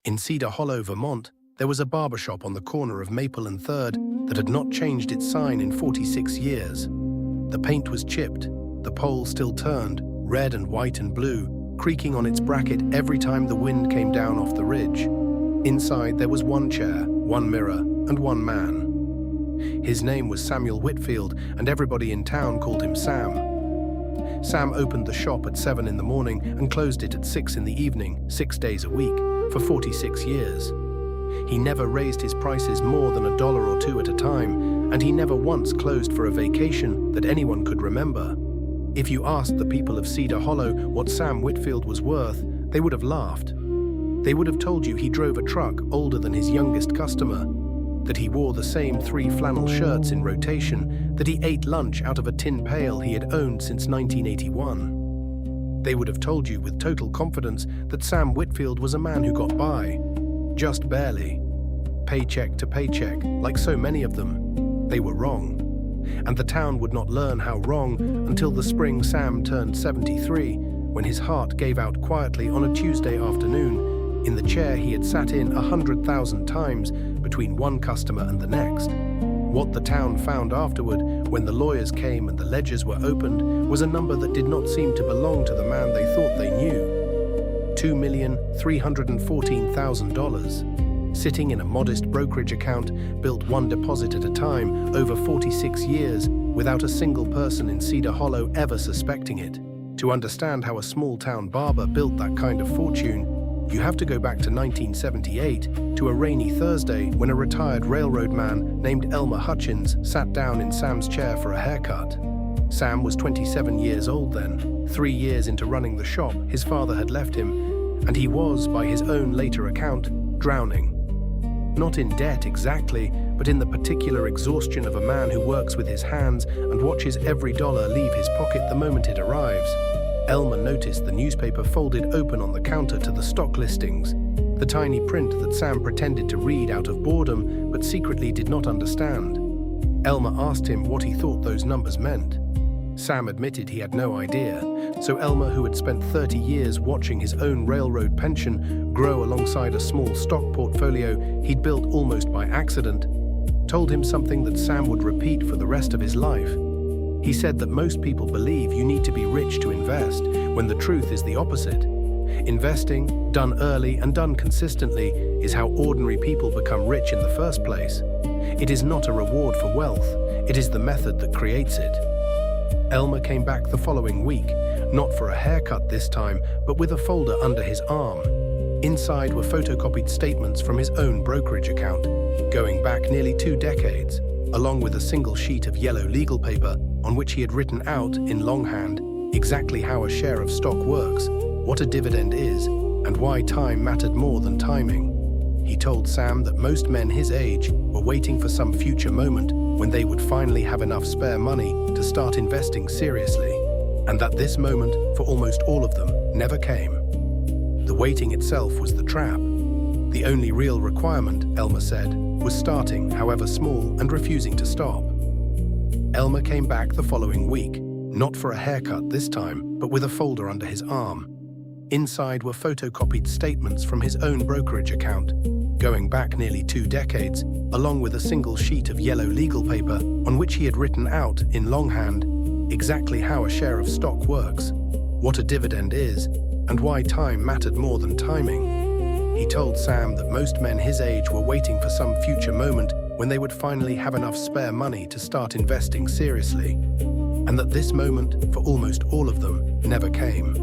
In Cedar Hollow, Vermont, there was a barbershop on the corner of Maple and 3rd that had not changed its sign in 46 years. The paint was chipped, the pole still turned, red and white and blue, creaking on its bracket every time the wind came down off the ridge. Inside there was one chair, one mirror, and one man. His name was Samuel Whitfield, and everybody in town called him Sam. Sam opened the shop at 7 in the morning and closed it at 6 in the evening, 6 days a week, for 46 years. He never raised his prices more than $1 or $2 at a time, and he never once closed for a vacation that anyone could remember. If you asked the people of Cedar Hollow what Sam Whitfield was worth, they would have laughed. They would have told you he drove a truck older than his youngest customer, that he wore the same 3 flannel shirts in rotation, that he ate lunch out of a tin pail he had owned since 1981. They would have told you with total confidence that Sam Whitfield was a man who got by, just barely, paycheck to paycheck, like so many of them. They were wrong. And the town would not learn how wrong until the spring Sam turned 73, when his heart gave out quietly on a Tuesday afternoon, in the chair he had sat in 100,000 times between one customer and the next. What the town found afterward, when the lawyers came and the ledgers were opened, was a number that did not seem to belong to the man they thought they knew. $2,314,000. Sitting in a modest brokerage account, built one deposit at a time, over 46 years, without a single person in Cedar Hollow ever suspecting it. To understand how a small-town barber built that kind of fortune, you have to go back to 1978, to a rainy Thursday when a retired railroad man named Elmer Hutchins sat down in Sam's chair for a haircut. Sam was 27 years old then. 3 years into running the shop, his father had left him, and he was, by his own later account, drowning. Not in debt exactly, but in the particular exhaustion of a man who works with his hands and watches every dollar leave his pocket the moment it arrives. Elmer noticed the newspaper folded open on the counter to the stock listings, the tiny print that Sam pretended to read out of boredom but secretly did not understand. Elmer asked him what he thought those numbers meant. Sam admitted he had no idea, so Elmer, who had spent 30 years watching his own railroad pension grow alongside a small stock portfolio he'd built almost by accident, told him something that Sam would repeat for the rest of his life. He said that most people believe you need to be rich to invest, when the truth is the opposite. Investing, done early and done consistently, is how ordinary people become rich in the first place. It is not a reward for wealth, it is the method that creates it. Elmer came back the following week, not for a haircut this time, but with a folder under his arm. Inside were photocopied statements from his own brokerage account, going back nearly 2 decades, along with a single sheet of yellow legal paper on which he had written out, in longhand, exactly how a share of stock works, what a dividend is, and why time mattered more than timing. He told Sam that most men his age were waiting for some future moment when they would finally have enough spare money to start investing seriously, and that this moment, for almost all of them, never came. The waiting itself was the trap. The only real requirement, Elmer said, was starting, however small, and refusing to stop. Elmer came back the following week, not for a haircut this time, but with a folder under his arm. Inside were photocopied statements from his own brokerage account, going back nearly 2 decades, along with a single sheet of yellow legal paper on which he had written out, in longhand, exactly how a share of stock works, what a dividend is, and why time mattered more than timing. He told Sam that most men his age were waiting for some future moment when they would finally have enough spare money to start investing seriously, and that this moment, for almost all of them, never came.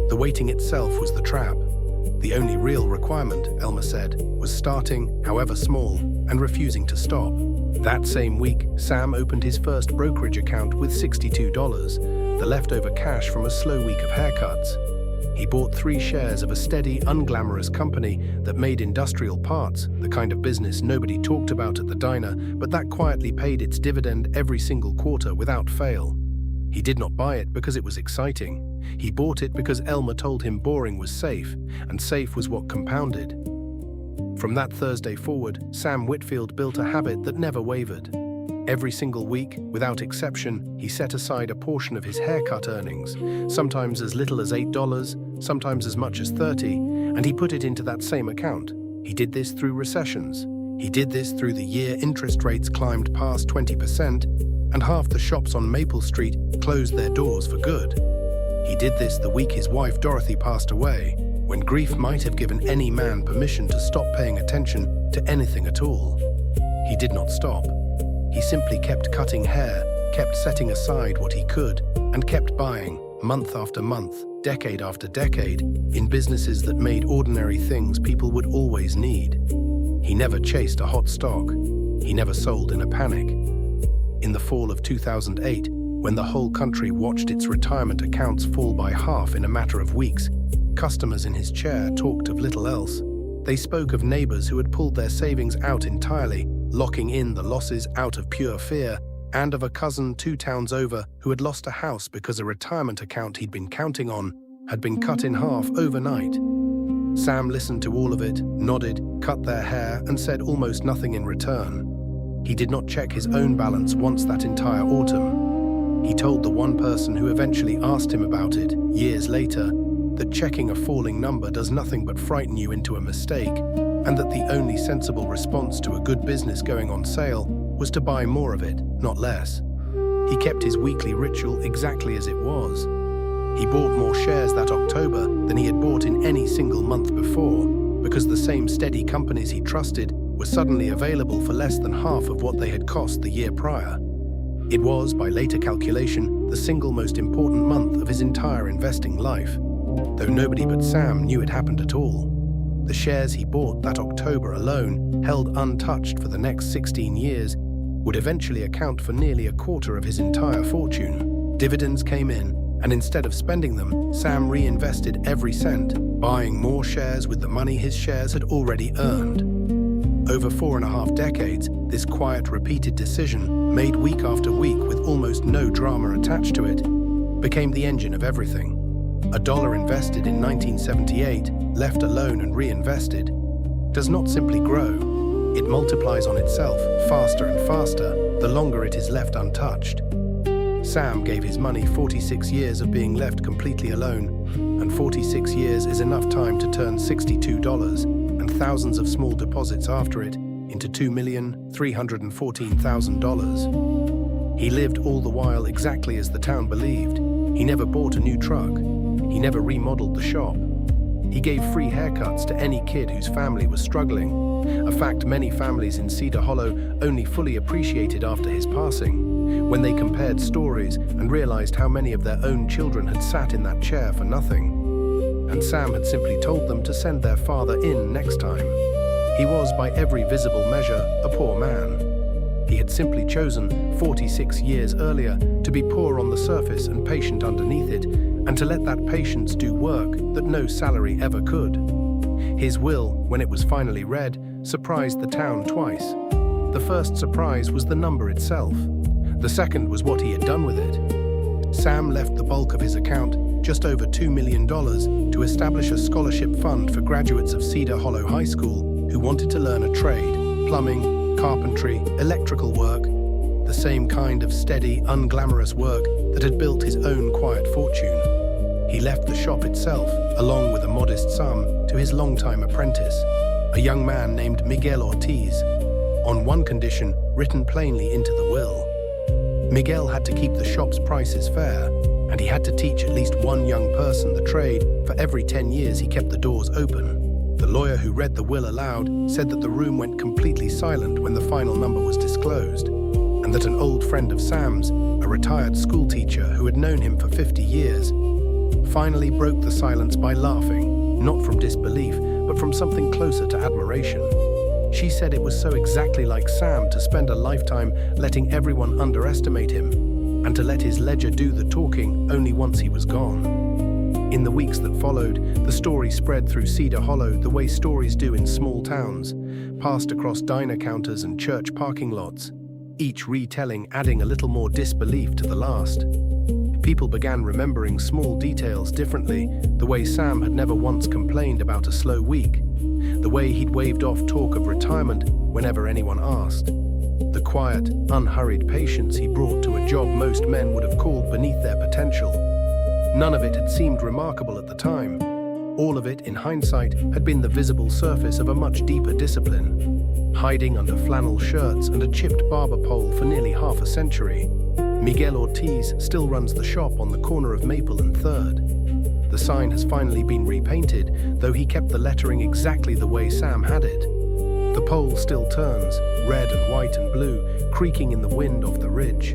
The waiting itself was the trap. The only real requirement, Elmer said, was starting, however small, and refusing to stop. That same week, Sam opened his first brokerage account with $62, the leftover cash from a slow week of haircuts. He bought 3 shares of a steady, unglamorous company that made industrial parts, the kind of business nobody talked about at the diner, but that quietly paid its dividend every single quarter without fail. He did not buy it because it was exciting. He bought it because Elmer told him boring was safe, and safe was what compounded. From that Thursday forward, Sam Whitfield built a habit that never wavered. Every single week, without exception, he set aside a portion of his haircut earnings, sometimes as little as $8, sometimes as much as 30, and he put it into that same account. He did this through recessions. He did this through the year interest rates climbed past 20% and half the shops on Maple Street closed their doors for good. He did this the week his wife Dorothy passed away, when grief might have given any man permission to stop paying attention to anything at all. He did not stop. He simply kept cutting hair, kept setting aside what he could, and kept buying, month after month, decade after decade, in businesses that made ordinary things people would always need. He never chased a hot stock. He never sold in a panic. In the fall of 2008, when the whole country watched its retirement accounts fall by half in a matter of weeks, customers in his chair talked of little else. They spoke of neighbors who had pulled their savings out entirely, locking in the losses out of pure fear, and of a cousin 2 towns over who had lost a house because a retirement account he'd been counting on had been cut in half overnight. Sam listened to all of it, nodded, cut their hair, and said almost nothing in return. He did not check his own balance once that entire autumn. He told the one person who eventually asked him about it, years later, that checking a falling number does nothing but frighten you into a mistake, and that the only sensible response to a good business going on sale was to buy more of it, not less. He kept his weekly ritual exactly as it was. He bought more shares that October than he had bought in any single month before, because the same steady companies he trusted were suddenly available for less than half of what they had cost the year prior. It was, by later calculation, the single most important month of his entire investing life, though nobody but Sam knew it happened at all. The shares he bought that October alone, held untouched for the next 16 years, would eventually account for nearly a quarter of his entire fortune. Dividends came in, and instead of spending them, Sam reinvested every cent, buying more shares with the money his shares had already earned. Over 4.5 decades, this quiet, repeated decision, made week after week with almost no drama attached to it, became the engine of everything. A dollar invested in 1978, left alone and reinvested, does not simply grow. It multiplies on itself faster and faster the longer it is left untouched. Sam gave his money 46 years of being left completely alone, and 46 years is enough time to turn $62 and thousands of small deposits after it into $2,314,000. He lived all the while exactly as the town believed. He never bought a new truck. He never remodeled the shop. He gave free haircuts to any kid whose family was struggling, a fact many families in Cedar Hollow only fully appreciated after his passing, when they compared stories and realized how many of their own children had sat in that chair for nothing. And Sam had simply told them to send their father in next time. He was, by every visible measure, a poor man. He had simply chosen, 46 years earlier, to be poor on the surface and patient underneath it, and to let that patience do work that no salary ever could. His will, when it was finally read, surprised the town twice. The first surprise was the number itself. The second was what he had done with it. Sam left the bulk of his account, just over $2 million, to establish a scholarship fund for graduates of Cedar Hollow High School who wanted to learn a trade, plumbing, carpentry, electrical work, the same kind of steady, unglamorous work that had built his own quiet fortune. He left the shop itself, along with a modest sum, to his longtime apprentice, a young man named Miguel Ortiz, on one condition written plainly into the will. Miguel had to keep the shop's prices fair, and he had to teach at least one young person the trade for every 10 years he kept the doors open. The lawyer who read the will aloud said that the room went completely silent when the final number was disclosed, and that an old friend of Sam's, a retired schoolteacher who had known him for 50 years, finally broke the silence by laughing, not from disbelief, but from something closer to admiration. She said it was so exactly like Sam to spend a lifetime letting everyone underestimate him, and to let his ledger do the talking only once he was gone. In the weeks that followed, the story spread through Cedar Hollow the way stories do in small towns, passed across diner counters and church parking lots, each retelling adding a little more disbelief to the last. People began remembering small details differently, the way Sam had never once complained about a slow week, the way he'd waved off talk of retirement whenever anyone asked, the quiet, unhurried patience he brought to a job most men would have called beneath their potential. None of it had seemed remarkable at the time. All of it, in hindsight, had been the visible surface of a much deeper discipline. Hiding under flannel shirts and a chipped barber pole for nearly half a century, Miguel Ortiz still runs the shop on the corner of Maple and 3rd. The sign has finally been repainted, though he kept the lettering exactly the way Sam had it. The pole still turns, red and white and blue, creaking in the wind off the ridge.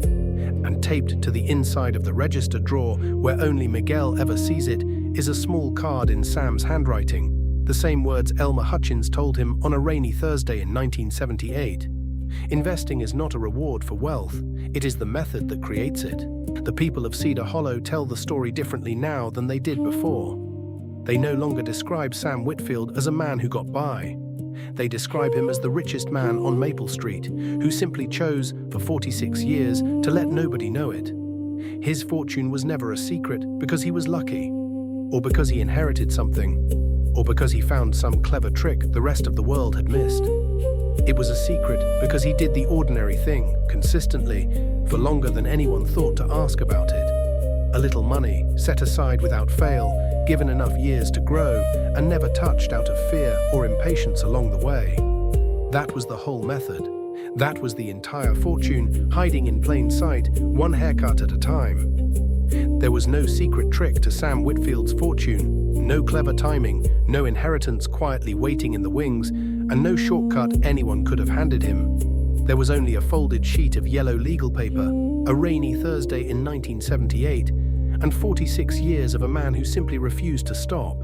And taped to the inside of the register drawer, where only Miguel ever sees it, is a small card in Sam's handwriting, the same words Elmer Hutchins told him on a rainy Thursday in 1978. Investing is not a reward for wealth, it is the method that creates it. The people of Cedar Hollow tell the story differently now than they did before. They no longer describe Sam Whitfield as a man who got by. They describe him as the richest man on Maple Street, who simply chose, for 46 years, to let nobody know it. His fortune was never a secret because he was lucky, or because he inherited something, or because he found some clever trick the rest of the world had missed. It was a secret because he did the ordinary thing, consistently, for longer than anyone thought to ask about it. A little money, set aside without fail, given enough years to grow, and never touched out of fear or impatience along the way. That was the whole method. That was the entire fortune, hiding in plain sight, one haircut at a time. There was no secret trick to Sam Whitfield's fortune, no clever timing, no inheritance quietly waiting in the wings, and no shortcut anyone could have handed him. There was only a folded sheet of yellow legal paper, a rainy Thursday in 1978, and 46 years of a man who simply refused to stop.